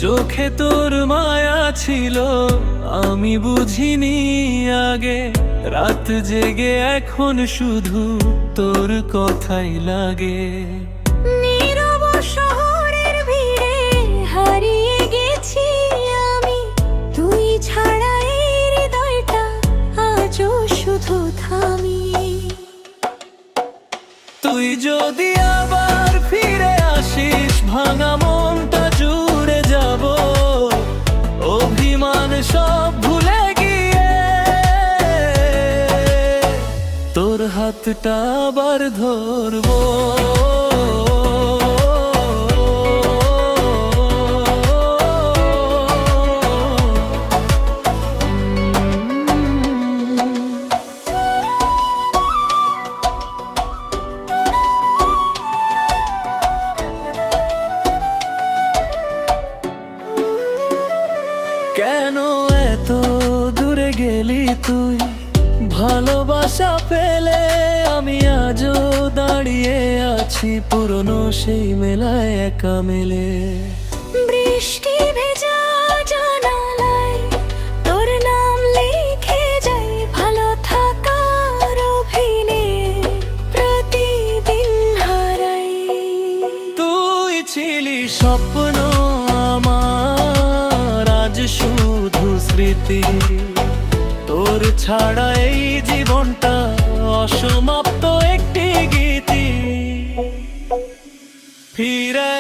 চোখে তোর মায়া ছিল, আমি বুঝিনি আগে। রাত জেগে এখন শুধু তোর কথাই লাগে। নীরব শহরের ভিড়ে হারিয়ে গেছি আমি, তুই ছাড়া এই হৃদয়টা আজও শুধু থামি। তুই যদি আবার ফিরে আসিস, ভাঙা মনটা জুড়ে যাব, অভিমান সব ভুলে গিয়ে তোর হাতটা আবার ধরবো। কেন এত দূরে গেলি তুই, ভালোবাসা পেলে আমি আজও দাঁড়িয়ে আছি পুরনো সেই মেলায় একা মেলে। বৃষ্টি ভেজা জানালায় তোর নাম লিখে যাই, ভালো থাকার অভিনে প্রতিদিন হারাই। তুই ছিলি স্বপ্ন আমার, আজ শুধু স্মৃতি। তোর ছাড়া এই জীবনটা অসমাপ্ত একটি গীতি। ফিরে